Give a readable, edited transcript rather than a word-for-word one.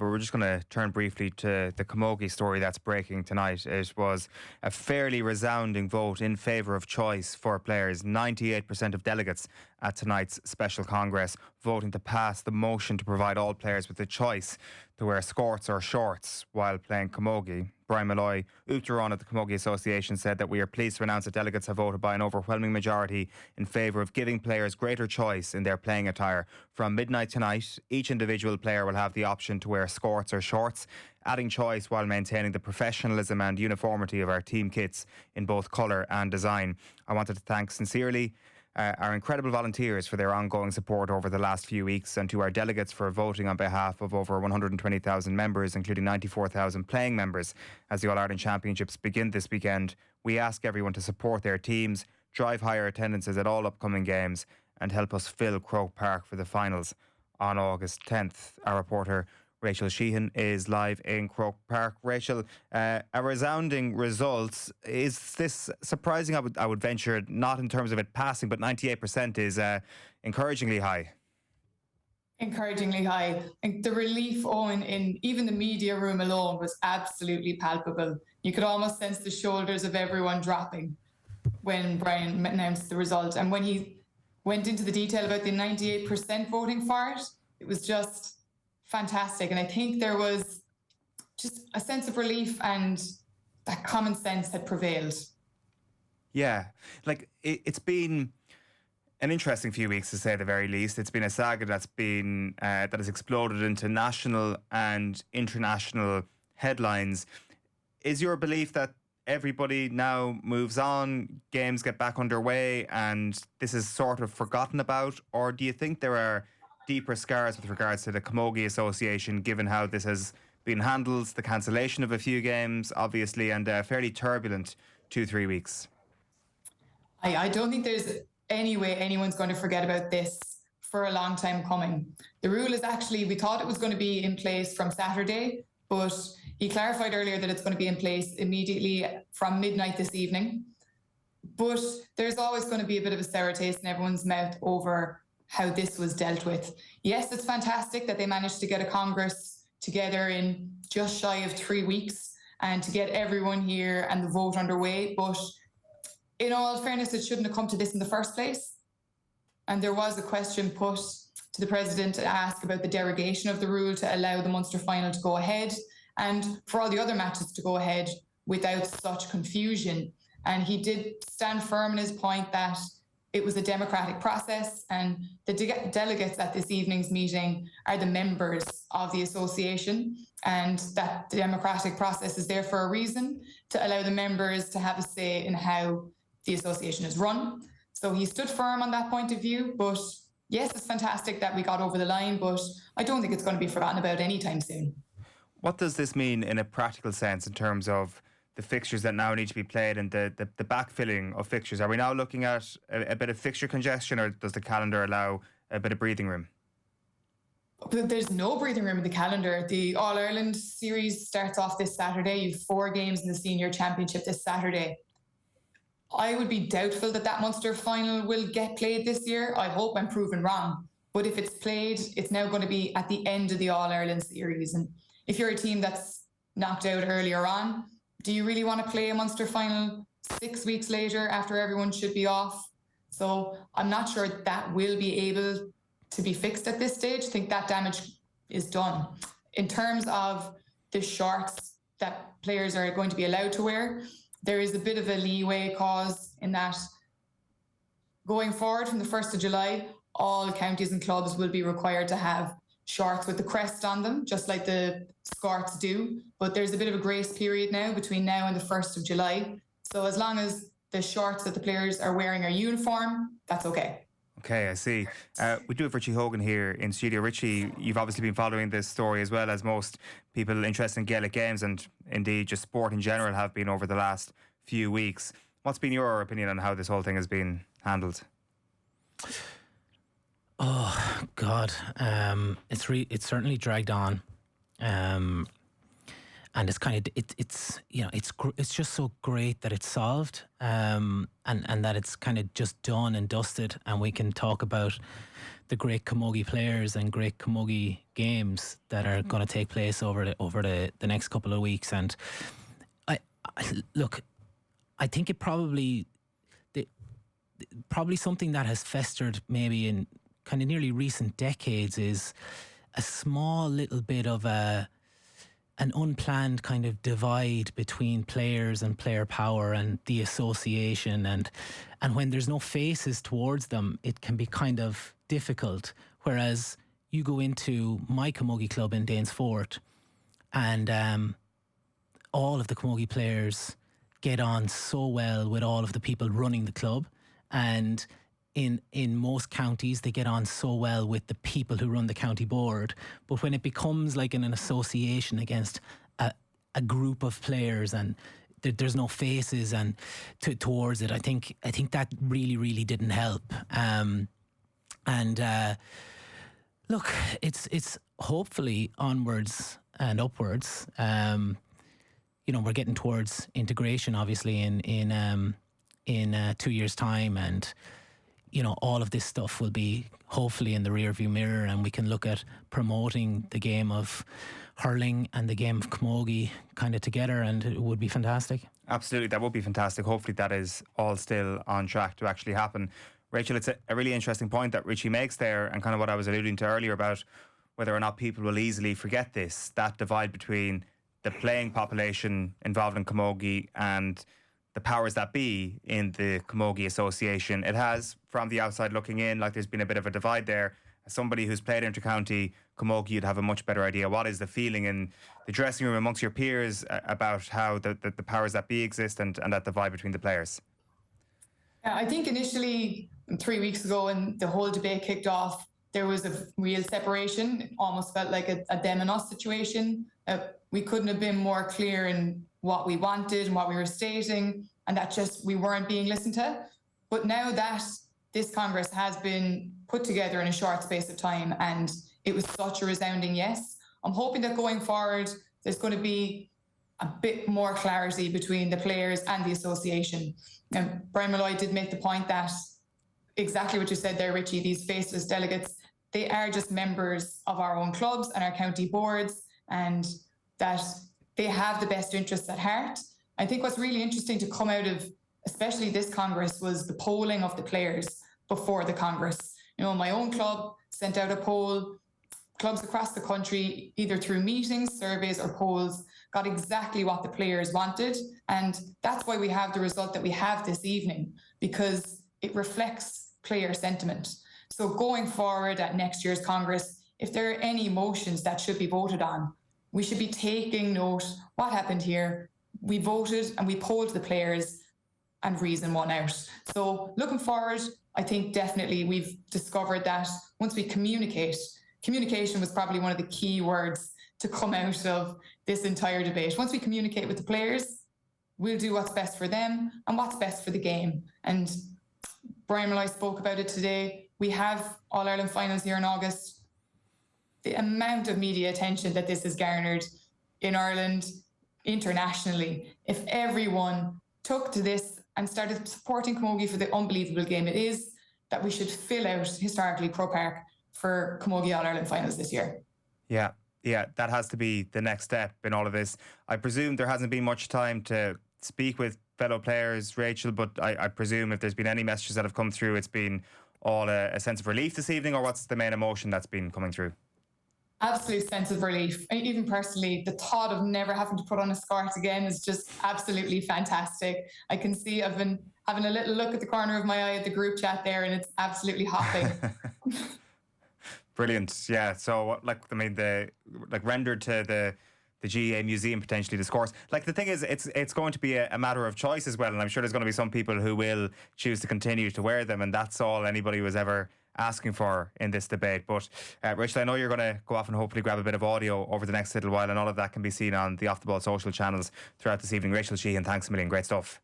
we're just going to turn briefly to the camogie story that's breaking tonight. It was a fairly resounding vote in favour of choice for players. 98% of delegates at tonight's special congress voting to pass the motion to provide all players with the choice to wear skorts or shorts while playing camogie. Brian Malloy, Uachtaráin at the Camogie Association, said that we are pleased to announce that delegates have voted by an overwhelming majority in favour of giving players greater choice in their playing attire. From midnight tonight, each individual player will have the option to wear skorts or shorts, adding choice while maintaining the professionalism and uniformity of our team kits in both colour and design. I wanted to thank sincerely our incredible volunteers for their ongoing support over the last few weeks, and to our delegates for voting on behalf of over 120,000 members, including 94,000 playing members, as the All-Ireland Championships begin this weekend. We ask everyone to support their teams, drive higher attendances at all upcoming games, and help us fill Croke Park for the finals on August 10th. Our reporter Rachel Sheehan is live in Croke Park. Rachel, a resounding result. Is this surprising? I would venture, not in terms of it passing, but 98% is encouragingly high. Encouragingly high. And the relief, Eoin, in even the media room alone was absolutely palpable. You could almost sense the shoulders of everyone dropping when Brian announced the result. And when he went into the detail about the 98% voting for it, it was just fantastic. And I think there was just a sense of relief, and that common sense had prevailed. Yeah, like it's been an interesting few weeks, to say the very least. It's been a saga that's been that has exploded into national and international headlines. Is your belief that everybody now moves on, games get back underway, and this is sort of forgotten about? Or do you think there are deeper scars with regards to the Camogie Association, given how this has been handled, the cancellation of a few games, obviously, and a fairly turbulent 2-3 weeks? I don't think there's any way anyone's going to forget about this for a long time coming. The rule is actually, we thought it was going to be in place from Saturday, but he clarified earlier that it's going to be in place immediately from midnight this evening. But there's always going to be a bit of a sour taste in everyone's mouth over how this was dealt with. Yes, it's fantastic that they managed to get a Congress together in just shy of 3 weeks and to get everyone here and the vote underway. But in all fairness, it shouldn't have come to this in the first place. And there was a question put to the president to ask about the derogation of the rule to allow the Munster final to go ahead and for all the other matches to go ahead without such confusion. And he did stand firm in his point that it was a democratic process, and the delegates at this evening's meeting are the members of the association, and that the democratic process is there for a reason, to allow the members to have a say in how the association is run. So he stood firm on that point of view. But yes, it's fantastic that we got over the line, but I don't think it's going to be forgotten about anytime soon. What does this mean in a practical sense in terms of the fixtures that now need to be played and the backfilling of fixtures? Are we now looking at a bit of fixture congestion, or does the calendar allow a bit of breathing room? There's no breathing room in the calendar. The All-Ireland series starts off this Saturday. You've 4 games in the Senior Championship this Saturday. I would be doubtful that Munster final will get played this year. I hope I'm proven wrong. But if it's played, it's now going to be at the end of the All-Ireland series. And if you're a team that's knocked out earlier on, do you really want to play a Munster final 6 weeks later after everyone should be off? So I'm not sure that will be able to be fixed at this stage. I think that damage is done. In terms of the shorts that players are going to be allowed to wear, there is a bit of a leeway clause in that going forward from the 1st of July, all counties and clubs will be required to have shorts with the crest on them, just like the skorts do. But there's a bit of a grace period now between now and the 1st of July. So as long as the shorts that the players are wearing are uniform, that's okay. Okay, I see. We do have Richie Hogan here in studio. Richie, you've obviously been following this story as well as most people interested in Gaelic games, and indeed just sport in general have been over the last few weeks. What's been your opinion on how this whole thing has been handled? Oh God, it's certainly dragged on, and it's kind of it's just so great that it's solved, and that it's kind of just done and dusted, and we can talk about the great camogie players and great camogie games that are going to take place over the next couple of weeks. And I look, I think it probably something that has festered maybe in kind of nearly recent decades is a small little bit of an unplanned kind of divide between players and player power and the association, and when there's no faces towards them, it can be kind of difficult. Whereas you go into my camogie club in Danesfort and all of the camogie players get on so well with all of the people running the club, and in most counties they get on so well with the people who run the county board. But when it becomes like an association against a group of players and there's no faces and towards it, I think that really didn't help. Look, it's hopefully onwards and upwards. We're getting towards integration, obviously, in 2 years' time, and all of this stuff will be hopefully in the rearview mirror, and we can look at promoting the game of hurling and the game of camogie kind of together, and it would be fantastic. Absolutely, that would be fantastic. Hopefully that is all still on track to actually happen. Rachel, it's a really interesting point that Richie makes there, and kind of what I was alluding to earlier about whether or not people will easily forget this, that divide between the playing population involved in camogie and the powers that be in the Camogie Association. It has, from the outside looking in, like there's been a bit of a divide there. As somebody who's played inter-county camogie, you'd have a much better idea. What is the feeling in the dressing room amongst your peers about how the powers that be exist and that divide between the players? Yeah, I think initially 3 weeks ago when the whole debate kicked off, there was a real separation. It almost felt like a them and us situation. We couldn't have been more clear in what we wanted and what we were stating, and that just we weren't being listened to. But now that this Congress has been put together in a short space of time and it was such a resounding yes, I'm hoping that going forward there's going to be a bit more clarity between the players and the association. And Brian Malloy did make the point that exactly what you said there, Richie, these faceless delegates, they are just members of our own clubs and our county boards, and that they have the best interests at heart. I think what's really interesting to come out of especially this Congress was the polling of the players before the Congress. My own club sent out a poll. Clubs across the country, either through meetings, surveys or polls, got exactly what the players wanted. And that's why we have the result that we have this evening, because it reflects player sentiment. So going forward at next year's Congress, if there are any motions that should be voted on, we should be taking note what happened here. We voted and we polled the players and reason won out. So looking forward, I think definitely we've discovered that once we communication was probably one of the key words to come out of this entire debate. Once we communicate with the players, we'll do what's best for them and what's best for the game. And Brian Malloy spoke about it today. We have All-Ireland finals here in August. The amount of media attention that this has garnered in Ireland, internationally, if everyone took to this and started supporting camogie for the unbelievable game it is, that we should fill out, historically, Croke Park for camogie All-Ireland finals this year. Yeah, that has to be the next step in all of this. I presume there hasn't been much time to speak with fellow players, Rachel, but I presume if there's been any messages that have come through, it's been all a sense of relief this evening, or what's the main emotion that's been coming through? Absolute sense of relief. And even personally, the thought of never having to put on a skort again is just absolutely fantastic. I can see I've been having a little look at the corner of my eye at the group chat there, and it's absolutely hopping. Brilliant. Yeah. So, rendered to the GAA museum, potentially the scores. The thing is, it's going to be a matter of choice as well, and I'm sure there's going to be some people who will choose to continue to wear them, and that's all anybody was ever asking for in this debate. But Rachel, I know you're going to go off and hopefully grab a bit of audio over the next little while, and all of that can be seen on the Off the Ball social channels throughout this evening. Rachel, Sheehan, thanks a million. Great stuff.